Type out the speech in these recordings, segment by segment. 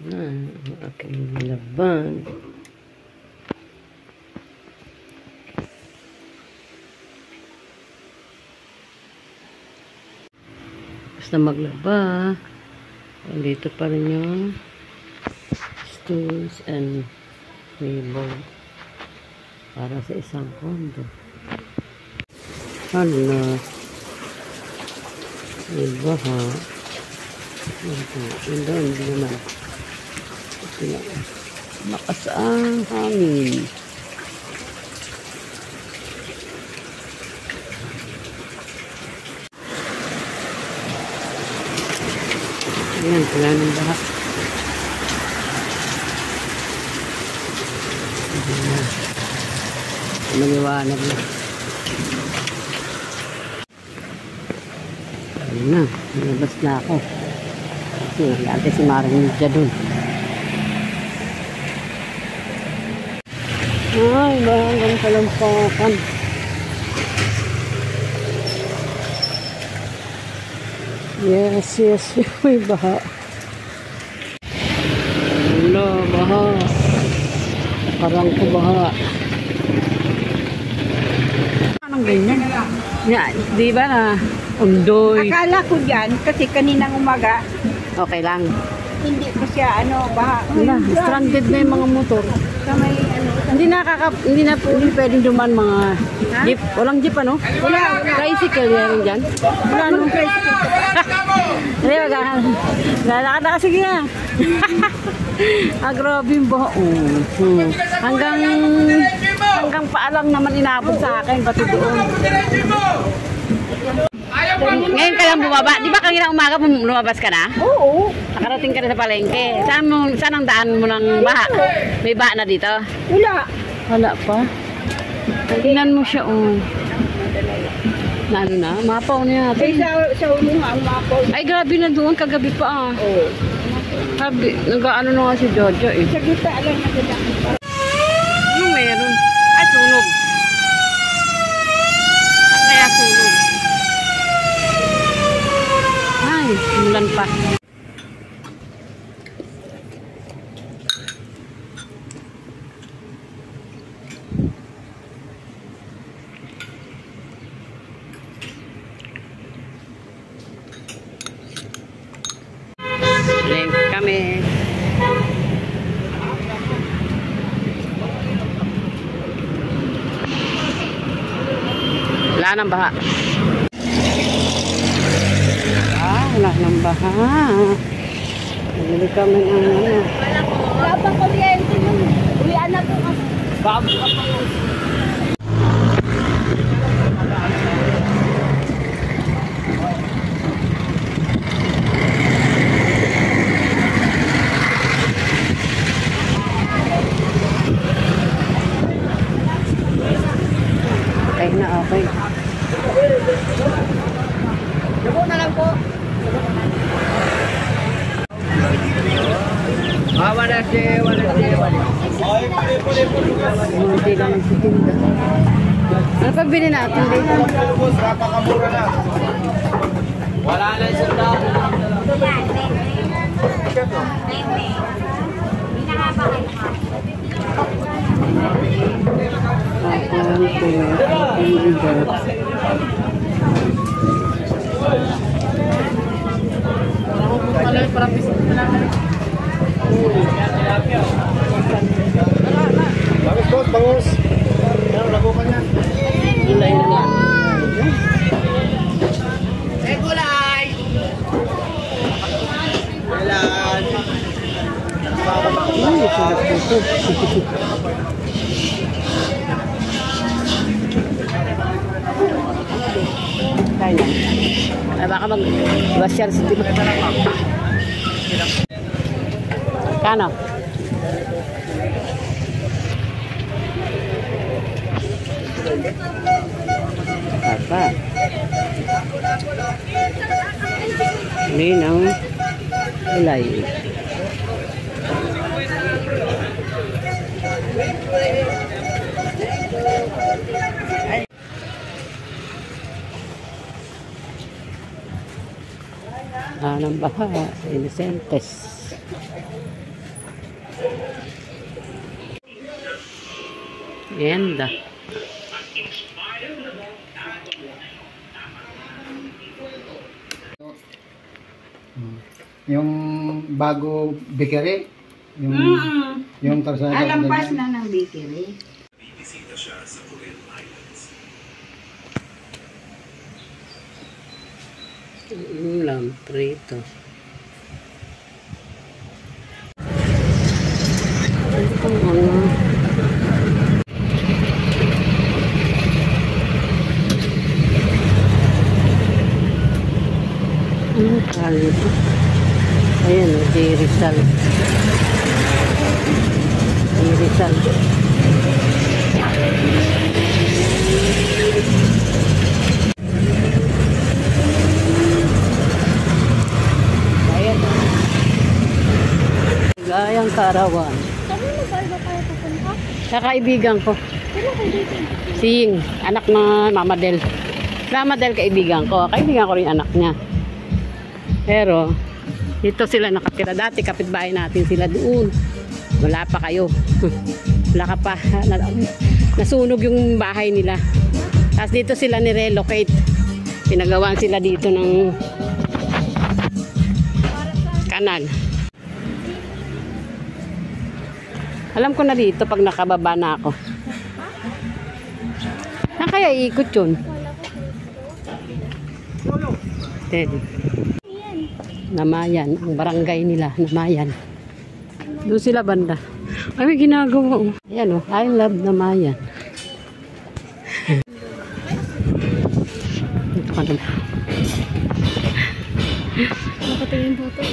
na ang aking laban. Basta maglaba, dito pa rin yung stools and table para sa isang kondo. Hala, iba ha. Hindi naman. Lakas ang hangin. Ayan, wala ng baha. Maliwanag na. Ayan na, nalabas na ako. Kasi ate si Maring dyan dun. Ay, hanggang kalampakan. Yes, may baha. Wala, baha. Parang ko baha. Anong ganyan? Ya, di ba na undoy? Akala ko dyan, kasi kaninang umaga, Okay lang. hindi ko siya, baha. Wala, stranded na yung mga motor. Sa may, Hindi na pwedeng duman mga jeep. Walang jeep ano? wala. Tricycle yan dyan. Wala nung tricycle. Hindi, lalakad na kasi nga. Grabe yung baha. Hanggang paalang naman inabot sa akin. Pati doon. Ngayon ka lang bumaba. Di ba kanina umaga lumabas ka na? Oo. Nakarating ka na sa palengke. Saan ang daan mo ng baha? May baha na dito? Wala. Wala pa. Tingnan mo siya, Lalo na, mapaw niya. Ay, sa ulo nga ang mapaw. Ay, grabe na doon. Kagabi pa, Oo. Sabi, nag-ano na nga si Jojo, Sa gita lang na sila. Ano meron? Ay, sunog. Kaya sunog. Ay, mulan pa. Kami. Wala nang baha. Wala nang baha. Nabili kami ng Wala pang kuryente nun. Uwian na po kasi. bago ka pa. Okay. Labo na lang po. Wala siya. Hindi lang sa tinda. Ano pa bili natin dito? Napakamura na. Wala na isang daw. Bangus bos, bangus. Yang lakukan yan. Gulay na yan. Gulay. Sarap dito. Kaya. Baka mag-wasyar sa tiba. Kano? Apa? Ini nang gulay. Ng baha sa Inosentes. Merienda. Yung bago bakery, yung tarsada. Alampas na ng bakery. Ulam, prito. Ito ano. Anong kali ito? Ayan, di Rizal. Di Rizal. Ayan. Gayang Karawan. Sabi mo ba iba kayo pupunta? Sa kaibigan ko. Sino kaibigan? Si Ying, anak na Mama Del. Mama Del, kaibigan ko. Kaibigan ko rin anak niya. Pero, dito sila nakatira. Dati, kapitbahay natin sila doon. Wala pa kayo. Wala ka pa. Nasunog yung bahay nila. Tapos dito sila nirelocate. Pinagawan sila dito ng kanal. Alam ko na dito pag nakababa na ako. Saan kaya iikot yun? Teddy. Namayan. Ang barangay nila. Namayan. Doon sila banda. Ay, may ginagawa. Oh. Ayan o. I love Namayan. Ito ka na. Nakatingin po ito.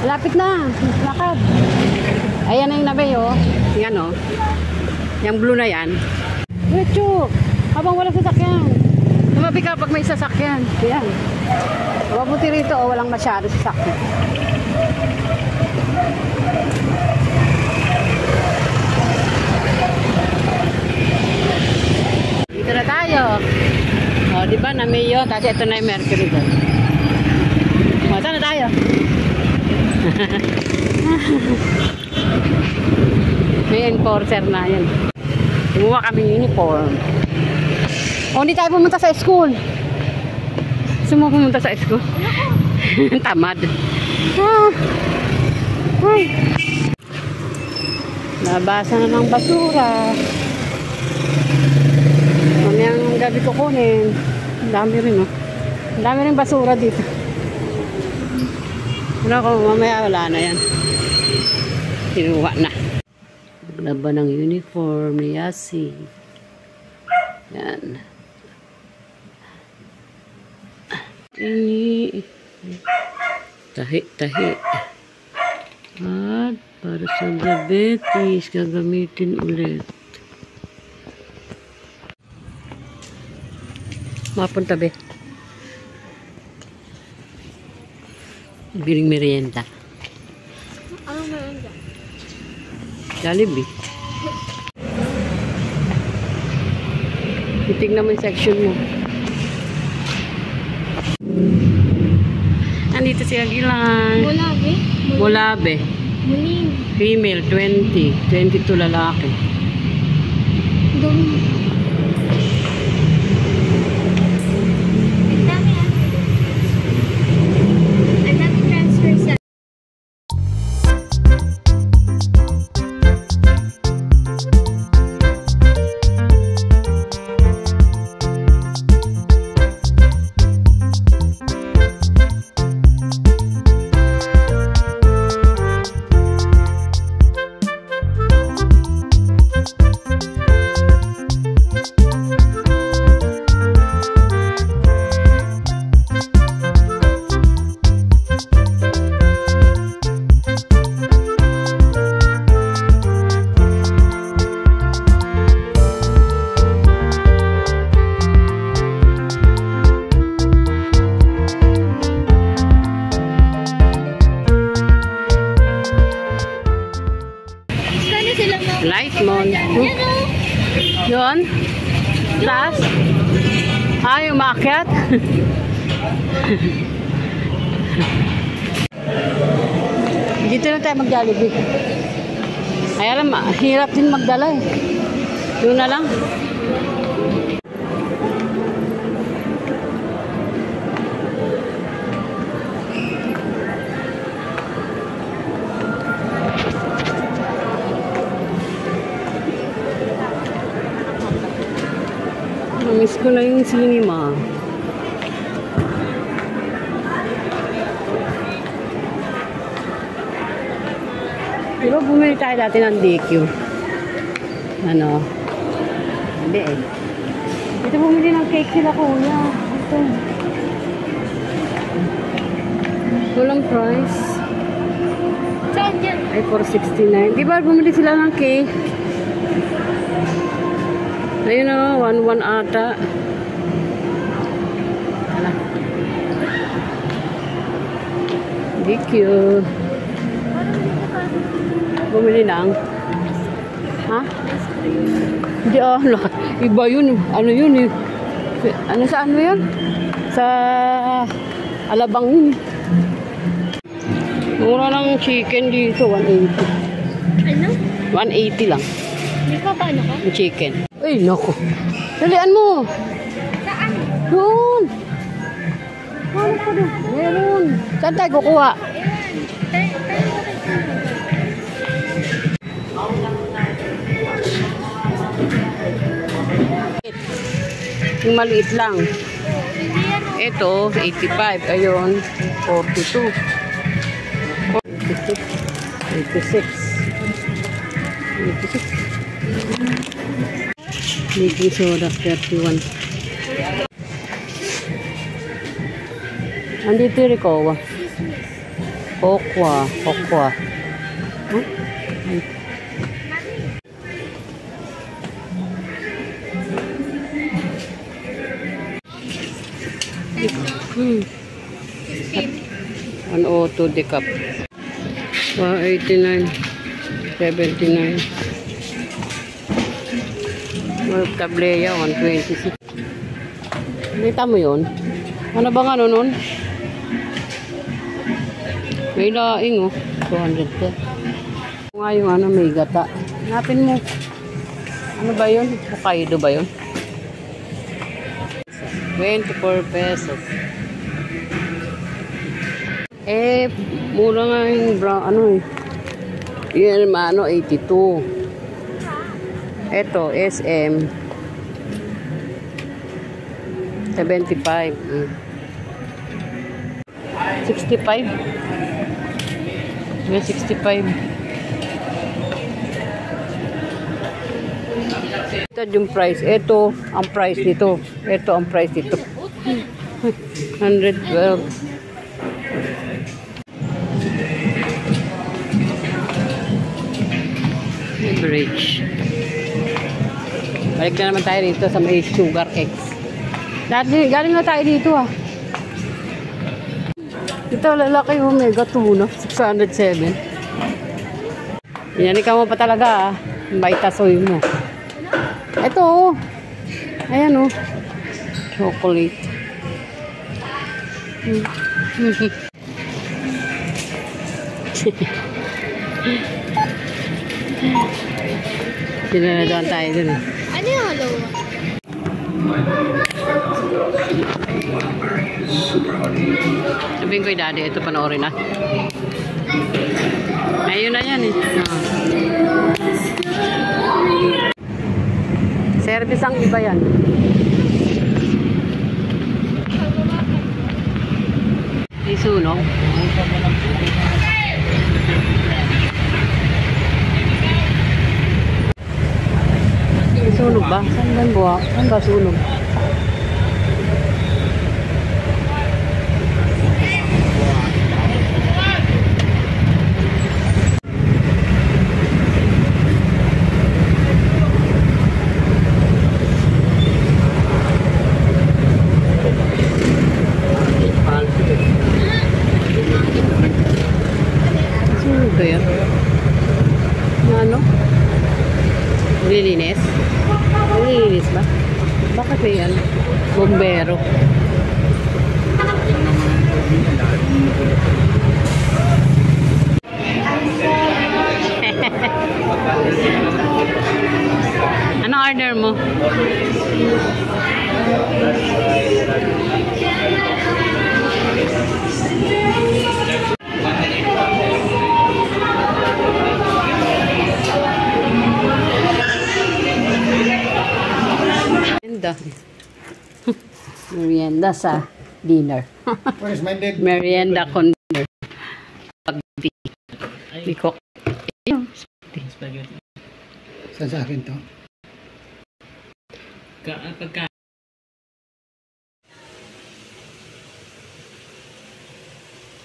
Lapit na. Lakad. Ayan na yung nabay, oh. Yan, oh. Yung blue na yan. Diretso. Habang wala sasakyan. Tumabi ka pag may sasakyan. Yan. Mabuti rito, oh. Walang masyado sasakyan. Dito na tayo. Oh, di ba? Na Mayo. Kasi ito na yung Mercury doon. Oh, saan na tayo? May enforcer na yan. Kumuha kami uniform. O, hindi tayo pumunta sa school. Gusto mo pumunta sa school? Tamad. Ay. Nabasa na ng basura. Mamayang gabi ko kunin. Ang dami rin, oh. Ang dami rin basura dito. Ano ko, mamaya wala na yan. Kinuha na. Laban ng uniform ni Yasi. Yan. Tahi. At para sa diabetes, gagamitin ulit. Mapunta be. Biling merienda. Anong merienda? Jollibee. Titignan mo yung section mo. Nandito si Aguilan. Mulabe? Mulabe. Muling. Female, 20. 22 lalaki. Doon. Taas? Ay, umakyat? Dito na tayo mag-Jollibee. Ay, alam, hirap din magdala eh. Doon na lang. Namiss ko na yung cinema. Diba bumili tayo dati ng DQ? Ano? Hindi eh. Dito bumili ng cake sila kuya. Ito. Walang price. Saan dyan? Ay, 469. Diba bumili sila ng cake? Ayun o, 1-1 ata. Hala. DQ. Bumili lang. Ha? Hindi iba yun. Ano yun eh. Ano sa ano yun? Sa Alabang yun. Mura ng chicken dito, 180. Ano? 180 lang. Hindi pa paano ka? Yung chicken. Ay, naku. Dalian mo. Saan? Doon. Ano pa doon? Meron. Saan tayo kukuha? Yung maliit lang. Ito, 85. Ayun, 42. 86. 86. Baking soda, 31. Andito yung Ricowa. Kokwa. Huh? An auto decaf. 189. 79. Tableya, 126. Kita mo yun? Ano bang ano nun? May laing oh. 210. Nga yung ano, may gata. Hanapin mo. Ano ba yun? Hokkaido ba yun? 24 pesos. Eh, mura nga yung brown, ano eh. Yan, ano, 82. Ito, SM. 75. 65. May 65. Ito yung price. Ito, ang price nito. Ito, ang price nito. 112. Beverage. Balik na naman tayo dito sa may Sugar X. Galing na tayo dito ah. Ito lalaki Omega tuna, 607. Yan ikaw mo pa talaga ah. Vitasoy mo. Ito oh. Ayan oh. Chocolate. Sinanadaan tayo dun eh. Ano yung halawa? Sabihin ko yung daddy, ito panoorin na. Ayun na yan eh. Service ang iba yan. Isunog. Sunog ba? Saan ba buha? Saan ba sunog? Sunog ba yan? Ano? Nililinis? Nililinis ba? Bakit may yan? Bombero. Ano order mo? Merienda. Merienda sa dinner. Where's my dead? Merienda con dinner. Bikok. Spaghetti. Sa akin to. Pagka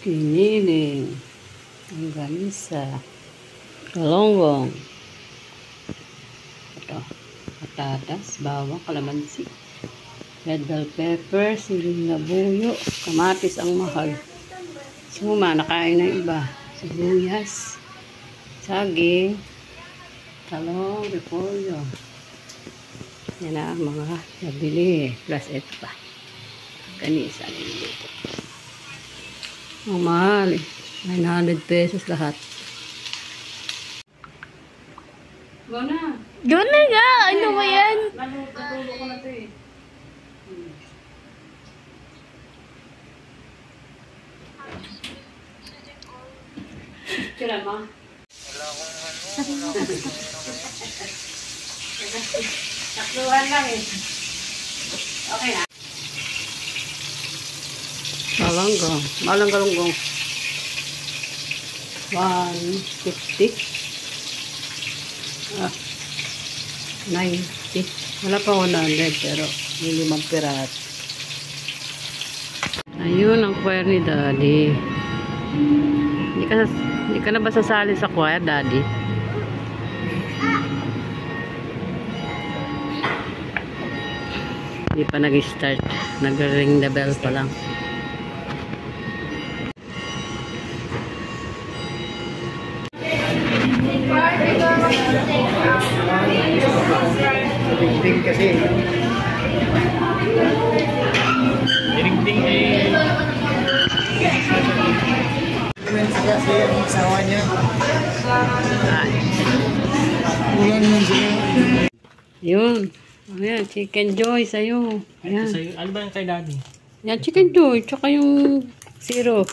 Kiniling. Ang ganisa. Kalonggong. Ito. Patatas, bawang, kalamansi. Red bell pepper, siling labuyo, kamatis ang mahal. Suma, nakain na iba. Sibuyas, saging, talong, repolyo. Yan na ang mga nabili. Plus ito pa. Ganisa. Ang mahal eh. 900 pesos lahat. Go na. Doon na nga! Ano ba yan? Natulo ko na ito eh. Kira mo? Takluhan lang eh. Okay na. Malanggang. Malanggalunggong. 150. 90. Wala pa 100 pero may 5 piraso. Ayun ang choir ni Daddy. Hindi ka na ba sasali sa choir, Daddy? Hindi pa nag-start. Nag-ring the bell pa lang. Ding kasi. ding eh. Kasi ang asawa niya. Ulan yun siya. Yun. Ayan, chicken joy sa'yo. Ayan. Sa'yo, ano ba yung kay Daddy? Yan, chicken joy. Tsaka yung zero.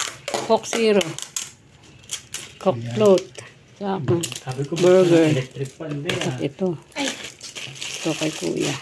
Coke zero. Coke float. Tsaka Sabi ko, burger. electric pan din. At ito. Ito kay kuya.